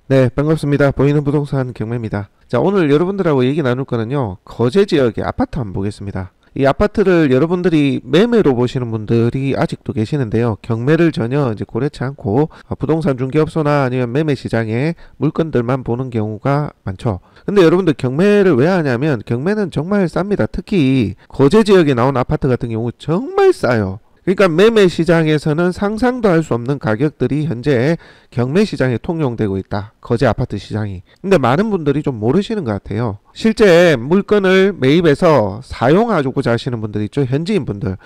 네, 반갑습니다. 보이는 부동산 경매입니다. 자, 오늘 여러분들하고 얘기 나눌 거는요, 거제 지역의 아파트 한번 보겠습니다. 이 아파트를 여러분들이 매매로 보시는 분들이 아직도 계시는데요, 경매를 전혀 이제 고려치 않고 부동산 중개업소나 아니면 매매 시장에 물건들만 보는 경우가 많죠. 근데 여러분들 경매를 왜 하냐면, 경매는 정말 쌉니다. 특히 거제 지역에 나온 아파트 같은 경우 정말 싸요. 그러니까 매매 시장에서는 상상도 할 수 없는 가격들이 현재 경매 시장에 통용되고 있다. 거제 아파트 시장이. 근데 많은 분들이 좀 모르시는 것 같아요. 실제 물건을 매입해서 사용하고자 하시는 분들 있죠. 현지인 분들.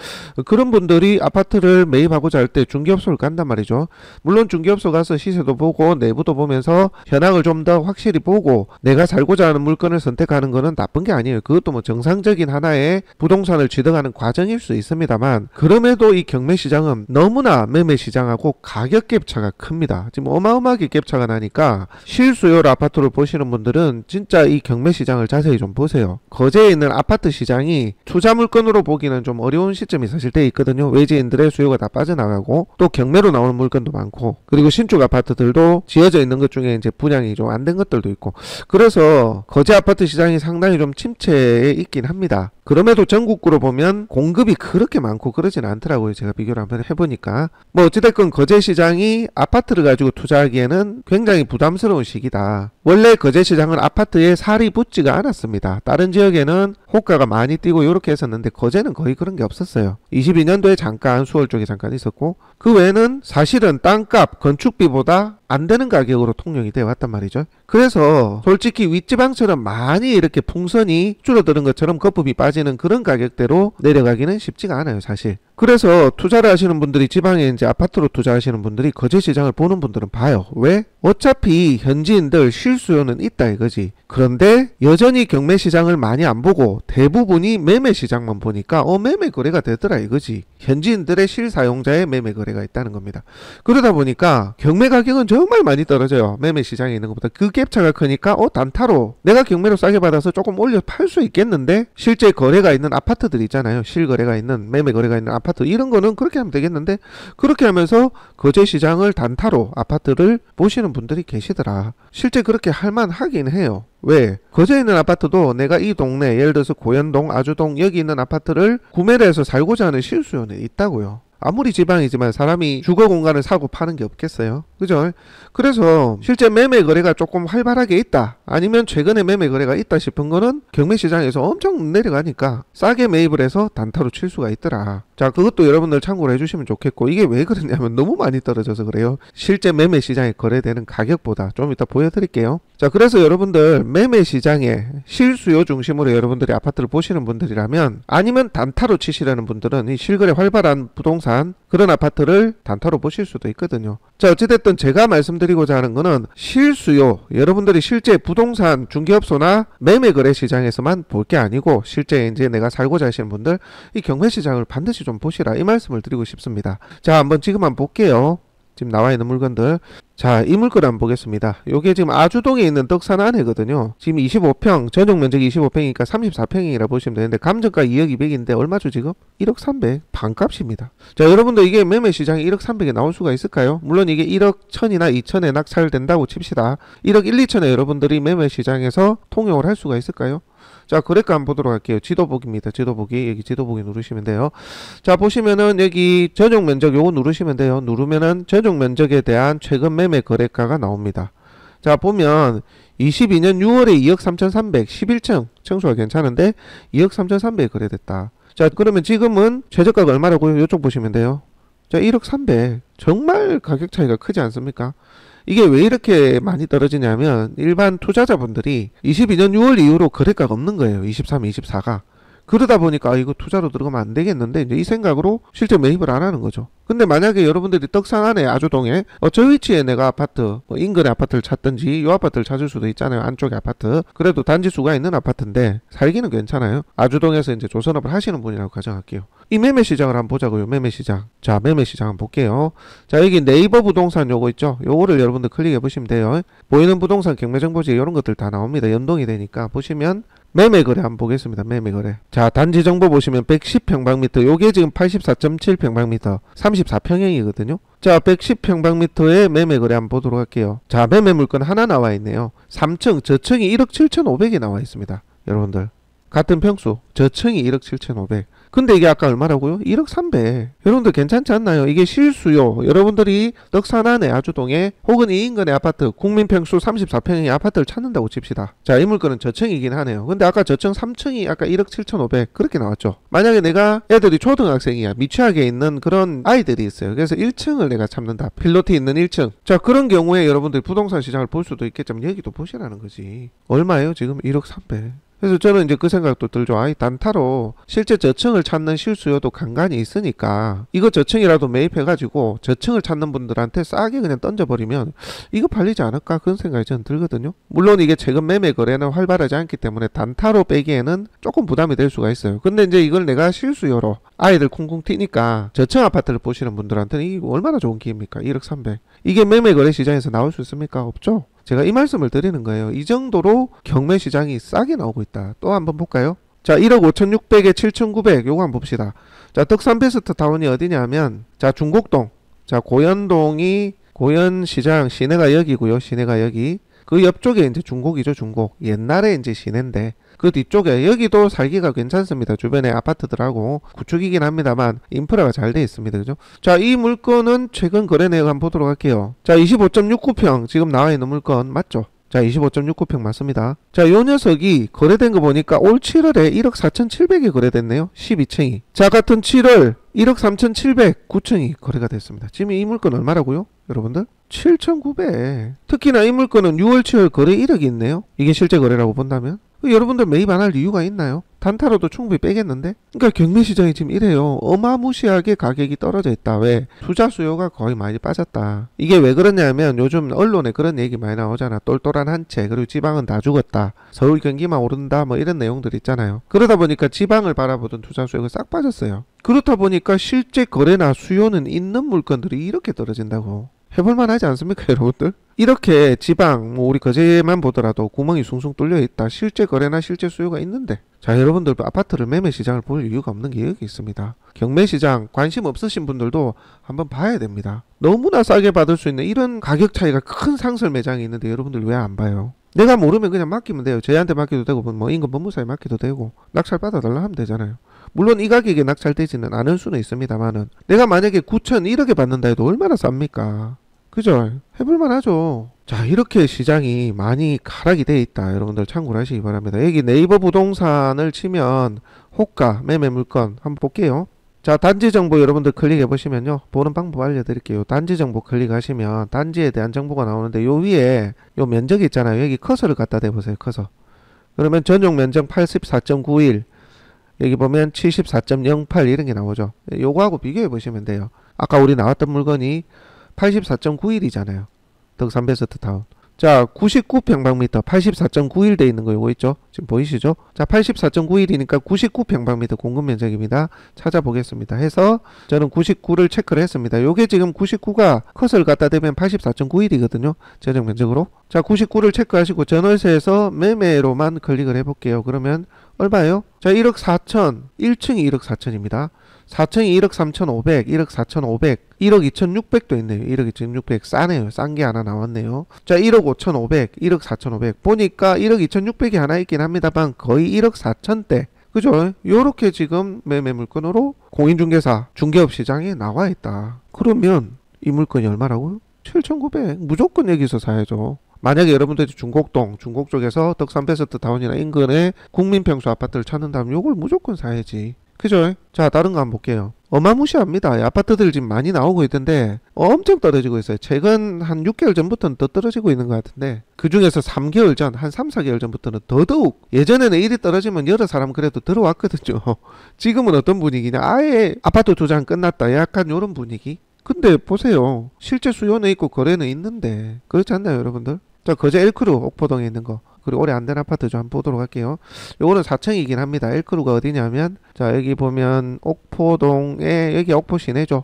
그런 분들이 아파트를 매입하고자 할 때 중개업소를 간단 말이죠. 물론 중개업소 가서 시세도 보고 내부도 보면서 현황을 좀 더 확실히 보고 내가 살고자 하는 물건을 선택하는 거는 나쁜 게 아니에요. 그것도 뭐 정상적인 하나의 부동산을 취득하는 과정일 수 있습니다만, 그럼에도 이 경매 시장은 너무나 매매 시장하고 가격 갭차가 큽니다. 지금 어마어마하게 갭차가 나니까 실수요 아파트를 보시는 분들은 진짜 이 경매 시장을 자세히 좀 보세요. 거제에 있는 아파트 시장이 투자 물건으로 보기는 좀 어려운 시점이 사실 돼 있거든요. 외지인들의 수요가 다 빠져나가고 또 경매로 나오는 물건도 많고, 그리고 신축 아파트들도 지어져 있는 것 중에 이제 분양이 좀 안 된 것들도 있고, 그래서 거제 아파트 시장이 상당히 좀 침체에 있긴 합니다. 그럼에도 전국구로 보면 공급이 그렇게 많고 그러진 않더라고요. 제가 비교를 한번 해보니까. 뭐 어찌됐건 거제 시장이 아파트를 가지고 투자하기에는 굉장히 부담스러운 시기다. 원래 거제 시장은 아파트에 살이 붙지가 않았습니다. 다른 지역에는 호가가 많이 뛰고 이렇게 했었는데 거제는 거의 그런 게 없었어요. 22년도에 잠깐 수월 쪽에 잠깐 있었고, 그 외에는 사실은 땅값, 건축비보다 안 되는 가격으로 통용이 되어 왔단 말이죠. 그래서 솔직히 윗지방처럼 많이 이렇게 풍선이 줄어드는 것처럼 거품이 빠지는 그런 가격대로 내려가기는 쉽지가 않아요, 사실. 그래서 투자를 하시는 분들이, 지방에 이제 아파트로 투자하시는 분들이 거제 시장을 보는 분들은 봐요. 왜? 어차피 현지인들 실수요는 있다 이거지. 그런데 여전히 경매 시장을 많이 안 보고 대부분이 매매 시장만 보니까 매매 거래가 되더라 이거지. 현지인들의 실사용자의 매매 거래가 있다는 겁니다. 그러다 보니까 경매 가격은 정말 많이 떨어져요. 매매 시장에 있는 것보다. 그 갭차가 크니까 단타로 내가 경매로 싸게 받아서 조금 올려 팔 수 있겠는데, 실제 거래가 있는 아파트들 있잖아요. 실거래가 있는, 매매 거래가 있는 아파트, 이런 거는 그렇게 하면 되겠는데, 그렇게 하면서 거제 시장을 단타로 아파트를 보시는 분들이 계시더라. 실제 그렇게 할만 하긴 해요. 왜? 거제에 있는 아파트도 내가 이 동네, 예를 들어서 고현동, 아주동, 여기 있는 아파트를 구매를 해서 살고자 하는 실수요는 있다고요. 아무리 지방이지만 사람이 주거 공간을 사고 파는 게 없겠어요. 그죠? 그래서 실제 매매 거래가 조금 활발하게 있다, 아니면 최근에 매매 거래가 있다 싶은 거는 경매 시장에서 엄청 내려가니까 싸게 매입을 해서 단타로 칠 수가 있더라. 자, 그것도 여러분들 참고를 해주시면 좋겠고, 이게 왜 그러냐면 너무 많이 떨어져서 그래요. 실제 매매 시장에 거래되는 가격보다. 좀 이따 보여드릴게요. 자, 그래서 여러분들 매매 시장에 실수요 중심으로 여러분들이 아파트를 보시는 분들이라면, 아니면 단타로 치시려는 분들은 이 실거래 활발한 부동산, 그런 아파트를 단타로 보실 수도 있거든요. 자, 어찌됐든 제가 말씀드리고자 하는 거는 실수요, 여러분들이 실제 부동산 중개업소나 매매 거래 시장에서만 볼 게 아니고, 실제 이제 내가 살고자 하시는 분들 이 경매 시장을 반드시 좀 보시라, 이 말씀을 드리고 싶습니다. 자, 한번 지금 한번 볼게요. 지금 나와 있는 물건들. 자, 이 물건 한번 보겠습니다. 요게 지금 아주동에 있는 덕산 안에거든요. 지금 25평, 전용 면적이 25평이니까 34평이라 보시면 되는데, 감정가 2억 2백인데 얼마죠 지금? 1억 3백. 반값입니다. 자, 여러분들 이게 매매 시장에 1억 3백에 나올 수가 있을까요? 물론 이게 1억 1000이나 2000에 낙찰된다고 칩시다. 1억 1, 2천에 여러분들이 매매 시장에서 통용을 할 수가 있을까요? 자, 거래가 한번 보도록 할게요. 지도보기입니다. 지도보기. 여기 지도보기 누르시면 돼요. 자, 보시면은 여기 전용 면적 요거 누르시면 돼요. 누르면은 전용 면적에 대한 최근 매매 거래가가 나옵니다. 자, 보면 22년 6월에 2억 3,300, 11층 층수가 괜찮은데 2억 3,300에 거래됐다. 자, 그러면 지금은 최저가가 얼마라고요? 이쪽 보시면 돼요. 자, 1억 300. 정말 가격 차이가 크지 않습니까? 이게 왜 이렇게 많이 떨어지냐면, 일반 투자자분들이 22년 6월 이후로 거래가가 없는 거예요. 23, 24가. 그러다 보니까 이거 투자로 들어가면 안 되겠는데 이제 이 생각으로 실제 매입을 안 하는 거죠. 근데 만약에 여러분들이 떡상 안에 아주동에 저 위치에 내가 아파트 인근의 아파트를 찾든지 이 아파트를 찾을 수도 있잖아요. 안쪽에 아파트 그래도 단지 수가 있는 아파트인데 살기는 괜찮아요. 아주동에서 이제 조선업을 하시는 분이라고 가정할게요. 이 매매 시장을 한번 보자고요. 매매 시장. 자, 매매 시장 한번 볼게요. 자, 여기 네이버 부동산 요거 있죠. 요거를 여러분들 클릭해 보시면 돼요. 보이는 부동산 경매정보지 이런 것들 다 나옵니다. 연동이 되니까 보시면 매매 거래 한번 보겠습니다. 매매 거래. 자, 단지 정보 보시면 110평방미터. 요게 지금 84.7평방미터. 34평형이거든요. 자, 110평방미터의 매매 거래 한번 보도록 할게요. 자, 매매 물건 하나 나와 있네요. 3층, 저층이 1억 7,500이 나와 있습니다. 여러분들. 같은 평수. 저층이 1억 7,500. 근데 이게 아까 얼마라고요? 1억 300. 여러분들 괜찮지 않나요? 이게 실수요. 여러분들이 떡산안의 아주동에 혹은 이 인근의 아파트 국민평수 34평의 아파트를 찾는다고 칩시다. 자, 이 물건은 저층이긴 하네요. 근데 아까 저층 3층이 아까 1억 7,500 그렇게 나왔죠. 만약에 내가 애들이 초등학생이야. 미취학에 있는 그런 아이들이 있어요. 그래서 1층을 내가 찾는다. 필로티 있는 1층. 자, 그런 경우에 여러분들이 부동산 시장을 볼 수도 있겠지만 여기도 보시라는 거지. 얼마예요? 지금 1억 300. 그래서 저는 이제 그 생각도 들죠. 아이, 단타로 실제 저층을 찾는 실수요도 간간히 있으니까 이거 저층이라도 매입해가지고 저층을 찾는 분들한테 싸게 그냥 던져버리면 이거 팔리지 않을까 그런 생각이 저는 들거든요. 물론 이게 최근 매매 거래는 활발하지 않기 때문에 단타로 빼기에는 조금 부담이 될 수가 있어요. 근데 이제 이걸 내가 실수요로 아이들 쿵쿵 튀니까 저층 아파트를 보시는 분들한테는 이게 얼마나 좋은 기회입니까? 1억 300. 이게 매매 거래 시장에서 나올 수 있습니까? 없죠. 제가 이 말씀을 드리는 거예요. 이 정도로 경매 시장이 싸게 나오고 있다. 또 한번 볼까요? 자, 1억 5,600에 7,900 요거 한번 봅시다. 자, 덕산베스트 타운이 어디냐면 자, 중곡동. 자, 고현동이 고현시장 시내가 여기고요. 시내가 여기. 그 옆쪽에 이제 중곡이죠. 중곡. 옛날에 이제 시내인데 그 뒤쪽에 여기도 살기가 괜찮습니다. 주변에 아파트들하고 구축이긴 합니다만 인프라가 잘 돼 있습니다. 그죠? 자, 이 물건은 최근 거래 내역 한번 보도록 할게요. 자, 25.69평 지금 나와 있는 물건 맞죠? 자, 25.69평 맞습니다. 자, 요 녀석이 거래된 거 보니까 올 7월에 1억 4,700이 거래됐네요. 12층이. 자, 같은 7월 1억 3,700 9층이 거래가 됐습니다. 지금 이 물건 얼마라고요? 여러분들? 7,900. 특히나 이 물건은 6월 7월 거래 1억이 있네요. 이게 실제 거래라고 본다면? 여러분들 매입 안 할 이유가 있나요? 단타로도 충분히 빼겠는데? 그러니까 경매 시장이 지금 이래요. 어마무시하게 가격이 떨어져 있다. 왜? 투자 수요가 거의 많이 빠졌다. 이게 왜 그러냐면 요즘 언론에 그런 얘기 많이 나오잖아. 똘똘한 한 채, 그리고 지방은 다 죽었다. 서울 경기만 오른다. 뭐 이런 내용들 있잖아요. 그러다 보니까 지방을 바라보던 투자 수요가 싹 빠졌어요. 그렇다 보니까 실제 거래나 수요는 있는 물건들이 이렇게 떨어진다고. 해볼만 하지 않습니까, 여러분들? 이렇게 지방, 뭐 우리 거제만 보더라도 구멍이 숭숭 뚫려 있다. 실제 거래나 실제 수요가 있는데. 자, 여러분들 아파트를 매매 시장을 볼 이유가 없는 게 여기 있습니다. 경매 시장 관심 없으신 분들도 한번 봐야 됩니다. 너무나 싸게 받을 수 있는 이런 가격 차이가 큰 상설 매장이 있는데 여러분들 왜 안 봐요? 내가 모르면 그냥 맡기면 돼요. 저희한테 맡겨도 되고 뭐 인근 법무사에 맡겨도 되고 낙찰 받아달라 하면 되잖아요. 물론 이 가격에 낙찰되지는 않을 수는 있습니다만은 내가 만약에 9천 1억에 받는다 해도 얼마나 쌉니까? 그죠? 해볼만 하죠. 자, 이렇게 시장이 많이 가락이 돼 있다. 여러분들 참고를 하시기 바랍니다. 여기 네이버 부동산을 치면 호가 매매 물건 한번 볼게요. 자, 단지 정보 여러분들 클릭해 보시면요. 보는 방법 알려드릴게요. 단지 정보 클릭하시면 단지에 대한 정보가 나오는데 요 위에 요 면적이 있잖아요. 여기 커서를 갖다 대보세요. 커서. 그러면 전용 면적 84.91 여기 보면 74.08 이런 게 나오죠. 요거하고 비교해 보시면 돼요. 아까 우리 나왔던 물건이 84.91이잖아요. 덕산베스트 타운. 자, 99평방미터 84.91 돼 있는 거 요거 있죠? 지금 보이시죠? 자, 84.91이니까 99평방미터 공급 면적입니다. 찾아보겠습니다. 해서 저는 99를 체크를 했습니다. 요게 지금 99가 컷을 갖다 대면 84.91이거든요. 전용 면적으로. 자, 99를 체크하시고 전월세에서 매매로만 클릭을 해볼게요. 그러면 얼마예요? 자, 1억 4천. 1층이 1억 4천입니다. 4층이 1억 3,500, 1억 4,500, 1억 2,600도 있네요. 1억 2,600 싸네요. 싼 게 하나 나왔네요. 자, 1억 5,500, 1억 4,500 보니까 1억 2,600이 하나 있긴 합니다만 거의 1억 4천대. 그죠? 요렇게 지금 매매 물건으로 공인중개사, 중개업 시장에 나와 있다. 그러면 이 물건이 얼마라고요? 7,900. 무조건 여기서 사야죠. 만약에 여러분들이 중곡동, 중곡 쪽에서 덕산베스트 타운이나 인근에 국민평수 아파트를 찾는다면 요걸 무조건 사야지. 그죠? 자, 다른 거 한번 볼게요. 어마무시합니다. 이 아파트들 지금 많이 나오고 있던데 엄청 떨어지고 있어요. 최근 한 6개월 전부터는 더 떨어지고 있는 것 같은데 그 중에서 3개월 전, 한 3, 4개월 전부터는 더더욱 예전에는 일이 떨어지면 여러 사람 그래도 들어왔거든요. 지금은 어떤 분위기냐? 아예 아파트 투자는 끝났다. 약간 이런 분위기. 근데 보세요. 실제 수요는 있고 거래는 있는데 그렇지 않나요, 여러분들? 자, 거제 엘크루 옥포동에 있는 거. 그리고 올해 안 된 아파트 좀 한번 보도록 할게요. 요거는 4층이긴 합니다. 엘크루가 어디냐면, 자, 여기 보면 옥포동에, 여기 옥포 시내죠.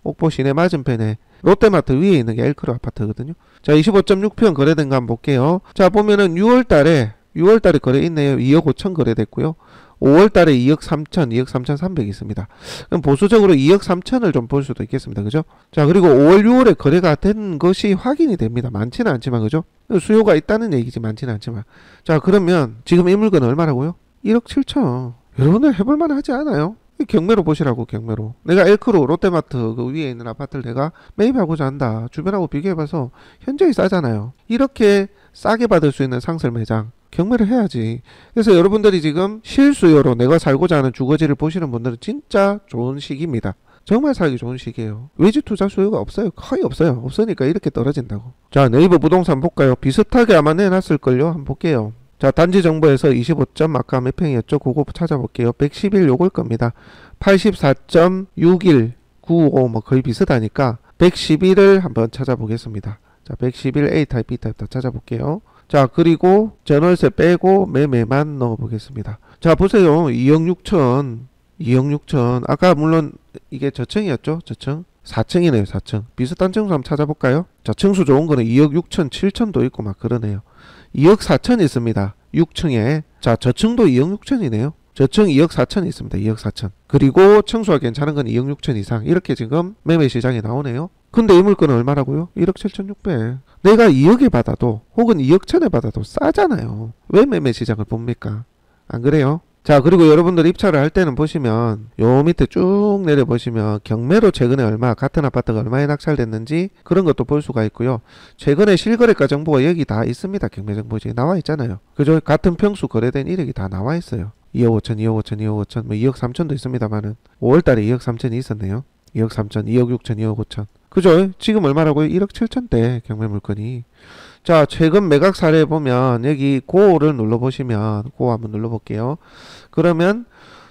옥포 시내 맞은편에 롯데마트 위에 있는 게 엘크루 아파트거든요. 자, 25.6평 거래된 거 한번 볼게요. 자, 보면은 6월달에 거래 있네요. 2억 5천 거래됐고요. 5월달에 2억 3천, 2억 3천 300 있습니다. 그럼 보수적으로 2억 3천을 좀 볼 수도 있겠습니다. 그죠? 자, 그리고 5월, 6월에 거래가 된 것이 확인이 됩니다. 많지는 않지만, 그죠? 수요가 있다는 얘기지, 많지는 않지만. 자, 그러면 지금 이 물건은 얼마라고요? 1억 7천. 여러분들 해볼만 하지 않아요? 경매로 보시라고, 경매로. 내가 엘크로 롯데마트 그 위에 있는 아파트를 내가 매입하고자 한다. 주변하고 비교해봐서 현저히 싸잖아요. 이렇게 싸게 받을 수 있는 상설 매장. 경매를 해야지. 그래서 여러분들이 지금 실수요로 내가 살고자 하는 주거지를 보시는 분들은 진짜 좋은 시기입니다. 정말 살기 좋은 시기예요. 외지 투자 수요가 없어요. 거의 없어요. 없으니까 이렇게 떨어진다고. 자, 네이버 부동산 볼까요? 비슷하게 아마 내놨을걸요. 한번 볼게요. 자, 단지 정보에서 25점 아까 몇 평이었죠? 그거 찾아볼게요. 111 요걸 겁니다. 84.61 95 뭐 거의 비슷하니까 111을 한번 찾아보겠습니다. 자, 111 A타입 B타입 다 찾아볼게요. 자, 그리고 전월세 빼고 매매만 넣어보겠습니다. 자, 보세요. 2억 6천 2억 6천 아까 물론 이게 저층이었죠? 저층 4층이네요. 4층 비슷한 층수 한번 찾아볼까요? 자, 층수 좋은 거는 2억 6천 7천도 있고 막 그러네요. 2억 4천 있습니다. 6층에. 자, 저층도 2억 6천이네요. 저층 2억 4천 있습니다. 2억 4천. 그리고 층수가 괜찮은 건 2억 6천 이상. 이렇게 지금 매매 시장에 나오네요. 근데 이 물건은 얼마라고요? 1억 7천6백. 내가 2억에 받아도 혹은 2억 천에 받아도 싸잖아요. 왜 매매 시장을 봅니까? 안 그래요? 자, 그리고 여러분들 입찰을 할 때는 보시면 요 밑에 쭉 내려보시면 경매로 최근에 얼마, 같은 아파트가 얼마에 낙찰됐는지 그런 것도 볼 수가 있고요. 최근에 실거래가 정보가 여기 다 있습니다. 경매 정보지 나와 있잖아요. 그죠? 같은 평수 거래된 이력이 다 나와 있어요. 2억 5천, 2억 5천, 2억 5천, 뭐 2억 3천도 있습니다만은 5월달에 2억 3천이 있었네요. 2억 3천, 2억 6천, 2억 5천. 그죠? 지금 얼마라고요? 1억 7천대 경매 물건이. 자, 최근 매각 사례 보면 여기 고를 눌러보시면 고 한번 눌러볼게요. 그러면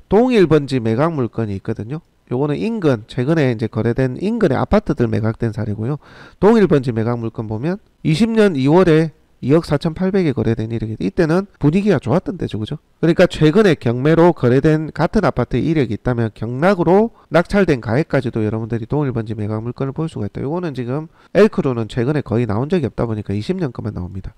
동일 번지 매각 물건이 있거든요. 요거는 인근, 최근에 이제 거래된 인근의 아파트들 매각된 사례고요. 동일 번지 매각 물건 보면 20년 2월에 2억 4,800에 거래된 이력이 이때는 분위기가 좋았던 때죠. 그죠? 그러니까 최근에 경매로 거래된 같은 아파트의 이력이 있다면 경락으로 낙찰된 가액까지도 여러분들이 동일번지 매각 물건을 볼 수가 있다. 요거는 지금 엘크로는 최근에 거의 나온 적이 없다 보니까 20년 것만 나옵니다.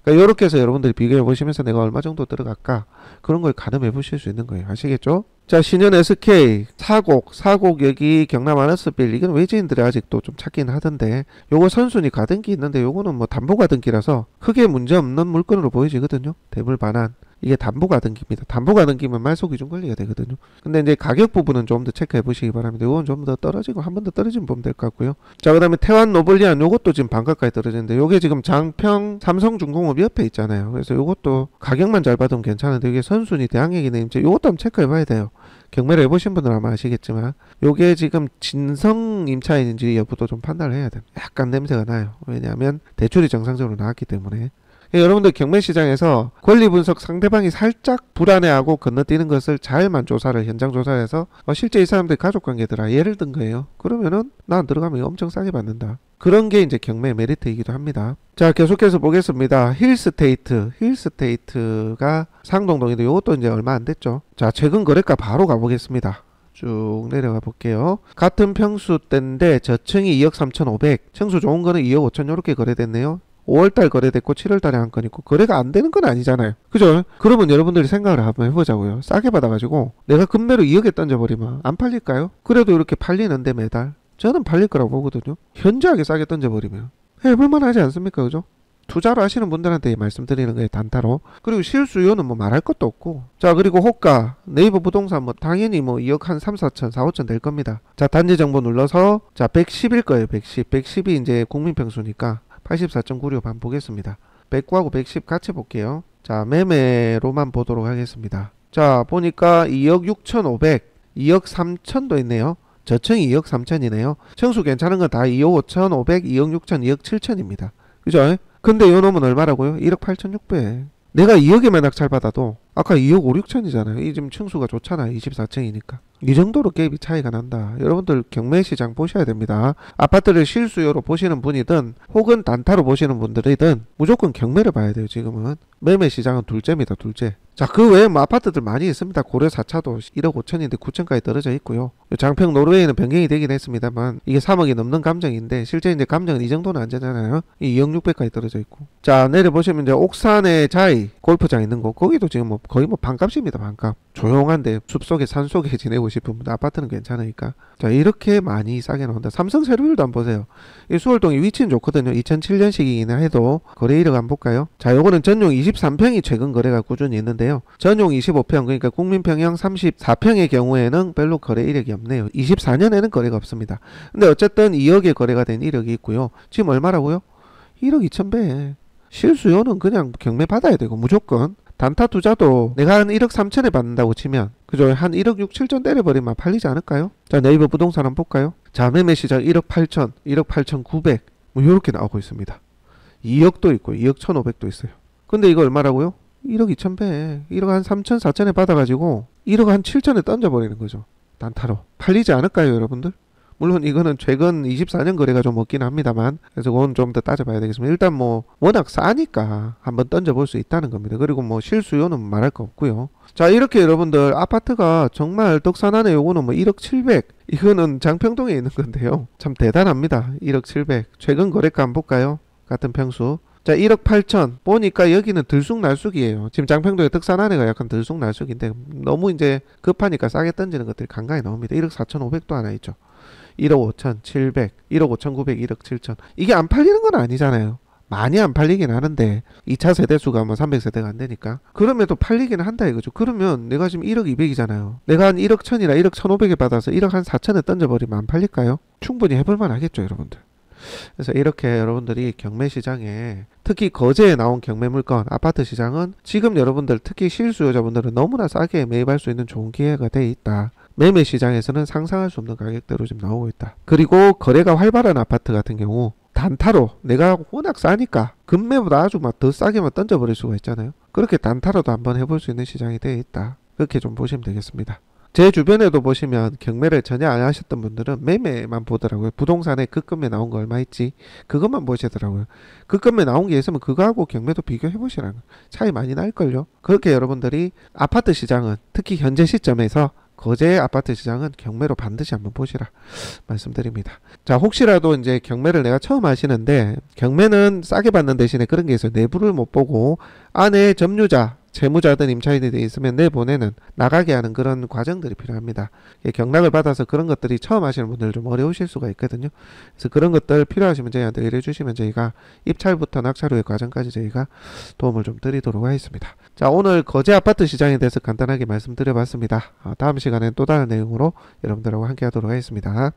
그러니까 이렇게 해서 여러분들이 비교해 보시면서 내가 얼마 정도 들어갈까 그런 걸 가늠해 보실 수 있는 거예요. 아시겠죠? 자, 신현 SK 사곡 여기 경남 아너스빌 이건 외지인들이 아직도 좀 찾긴 하던데 요거 선순위 가등기 있는데 요거는 뭐 담보 가등기라서 크게 문제 없는 물건으로 보여지거든요. 대물 반환 이게 담보 가등기입니다. 담보 가등기면 말소 기준 관리가 되거든요. 근데 이제 가격 부분은 좀 더 체크해 보시기 바랍니다. 요건 좀 더 떨어지고 한 번 더 떨어지면 보면 될 것 같고요. 자, 그 다음에 태완 노블리안 요것도 지금 반가까지 떨어지는데 요게 지금 장평 삼성중공업 옆에 있잖아요. 그래서 요것도 가격만 잘 받으면 괜찮은데 이게 선순위 대항력이네 이제 요것도 한번 체크해 봐야 돼요. 경매를 해보신 분들은 아마 아시겠지만 요게 지금 진성 임차인인지 여부도 좀 판단을 해야 돼요. 약간 냄새가 나요. 왜냐하면 대출이 정상적으로 나왔기 때문에. 여러분들 경매 시장에서 권리 분석 상대방이 살짝 불안해하고 건너뛰는 것을 잘만 조사를 현장 조사를 해서 실제 이 사람들 가족 관계더라 예를 든 거예요. 그러면은 난 들어가면 엄청 싸게 받는다. 그런 게 이제 경매 메리트이기도 합니다. 자, 계속해서 보겠습니다. 힐스테이트가 상동동인데 이것도 이제 얼마 안 됐죠. 자, 최근 거래가 바로 가보겠습니다. 쭉 내려가 볼게요. 같은 평수 때인데 저층이 2억 3,500, 층수 좋은 거는 2억 5천 이렇게 거래됐네요. 5월달 거래됐고 7월달에 한 건 있고 거래가 안 되는 건 아니잖아요. 그죠? 그러면 여러분들이 생각을 한번 해보자고요. 싸게 받아가지고 내가 금매로 2억에 던져버리면 안 팔릴까요? 그래도 이렇게 팔리는데 매달 저는 팔릴 거라고 보거든요. 현저하게 싸게 던져버리면 해볼만 하지 않습니까? 그죠? 투자로 하시는 분들한테 말씀드리는 거예요. 단타로. 그리고 실수요는 뭐 말할 것도 없고. 자, 그리고 호가 네이버 부동산 뭐 당연히 뭐 2억 한 3, 4천 4, 5천 될 겁니다. 자, 단지 정보 눌러서 자 110일 거예요. 110이 이제 국민평수니까 84.96 한번 보겠습니다. 109하고 110 같이 볼게요. 자, 매매로만 보도록 하겠습니다. 자, 보니까 2억 6,500 2억 3천도 있네요. 저층이 2억 3천이네요. 층수 괜찮은 건 다 2억 5천, 5백, 2억 6천, 2억 7천입니다. 그죠? 근데 요 놈은 얼마라고요? 1억 8천6백. 내가 2억에만 낙찰받아도 아까 2억 5, 6천이잖아요. 이 지금 층수가 좋잖아요. 24층이니까. 이 정도로 갭이 차이가 난다. 여러분들 경매시장 보셔야 됩니다. 아파트를 실수요로 보시는 분이든 혹은 단타로 보시는 분들이든 무조건 경매를 봐야 돼요. 지금은 매매시장은 둘째입니다. 둘째. 자, 그 외에 뭐 아파트들 많이 있습니다. 고려 4차도 1억 5천인데 9천까지 떨어져 있고요. 장평 노르웨이는 변경이 되긴 했습니다만 이게 3억이 넘는 감정인데 실제 이제 감정은 이 정도는 안 되잖아요. 이 2억 6백까지 떨어져 있고. 자, 내려보시면 이제 옥산의 자이 골프장 있는 곳, 거기도 지금 뭐 거의 뭐 반값입니다. 반값. 조용한데 숲속에 산속에 지내고 싶은 분, 아파트는 괜찮으니까. 자, 이렇게 많이 싸게 나온다. 삼성 세류일도 한번 보세요. 이 수월동이 위치는 좋거든요. 2007년식이긴 해도 거래일을 한번 볼까요? 자, 요거는 전용 23평이 최근 거래가 꾸준히 있는데요. 전용 25평, 그러니까 국민평형 34평의 경우에는 별로 거래 이력이 없네요. 24년에는 거래가 없습니다. 근데 어쨌든 2억에 거래가 된 이력이 있고요. 지금 얼마라고요? 1억 2천배. 실수요는 그냥 경매 받아야 되고 무조건. 단타 투자도 내가 한 1억 3천에 받는다고 치면 그죠? 한 1억 6, 7천 때려버리면 팔리지 않을까요? 자, 네이버 부동산 한번 볼까요? 자, 매매 시장 1억 8천, 1억 8천 9백 뭐 요렇게 나오고 있습니다. 2억도 있고 2억 1,500도 있어요. 근데 이거 얼마라고요? 1억 2천배. 1억 한 3천, 4천에 받아가지고 1억 한 7천에 던져버리는 거죠. 단타로. 팔리지 않을까요, 여러분들? 물론 이거는 최근 24년 거래가 좀 없긴 합니다만, 그래서 그건 좀 더 따져봐야 되겠습니다. 일단 뭐 워낙 싸니까 한번 던져볼 수 있다는 겁니다. 그리고 뭐 실수요는 말할 거 없고요. 자, 이렇게 여러분들 아파트가 정말 떡산하네. 요거는 뭐 1억 7백, 이거는 장평동에 있는 건데요. 참 대단합니다. 1억 7백. 최근 거래가 한번 볼까요? 같은 평수. 자, 1억 8천. 보니까 여기는 들쑥날쑥이에요. 지금 장평동의 떡산안에가 약간 들쑥날쑥인데 너무 이제 급하니까 싸게 던지는 것들이 간간히 나옵니다. 1억 4천5백도 하나 있죠. 1억 5천 7백, 1억 5천 9백, 1억 7천. 이게 안 팔리는 건 아니잖아요. 많이 안 팔리긴 하는데 2차 세대수가 뭐 300세대가 안 되니까 그럼에도 팔리긴 한다 이거죠. 그러면 내가 지금 1억 2백이잖아요. 내가 한 1억 1000이나 1억 1500에 받아서 1억 한 4천에 던져버리면 안 팔릴까요? 충분히 해볼만 하겠죠, 여러분들. 그래서 이렇게 여러분들이 경매 시장에 특히 거제에 나온 경매 물건 아파트 시장은 지금 여러분들 특히 실수요자분들은 너무나 싸게 매입할 수 있는 좋은 기회가 돼 있다. 매매 시장에서는 상상할 수 없는 가격대로 지금 나오고 있다. 그리고 거래가 활발한 아파트 같은 경우 단타로 내가 워낙 싸니까 금매보다 아주 막 더 싸게만 던져버릴 수가 있잖아요. 그렇게 단타로도 한번 해볼 수 있는 시장이 되어 있다. 그렇게 좀 보시면 되겠습니다. 제 주변에도 보시면 경매를 전혀 안 하셨던 분들은 매매만 보더라고요. 부동산에 급금매 나온 거 얼마 있지? 그것만 보시더라고요. 급금매 나온 게 있으면 그거하고 경매도 비교해 보시라는 거. 차이 많이 날걸요. 그렇게 여러분들이 아파트 시장은 특히 현재 시점에서 거제 아파트 시장은 경매로 반드시 한번 보시라 말씀드립니다. 자, 혹시라도 이제 경매를 내가 처음 하시는데 경매는 싸게 받는 대신에 그런 게 있어요. 내부를 못 보고 안에 점유자 채무자든 임차인이 있으면 내보내는 나가게 하는 그런 과정들이 필요합니다. 경락을 받아서 그런 것들이 처음 하시는 분들 좀 어려우실 수가 있거든요. 그래서 그런 것들 필요하시면 저희한테 의뢰 주시면 저희가 입찰부터 낙찰 후의 과정까지 저희가 도움을 좀 드리도록 하겠습니다. 자, 오늘 거제 아파트 시장에 대해서 간단하게 말씀드려봤습니다. 다음 시간엔 또 다른 내용으로 여러분들하고 함께 하도록 하겠습니다.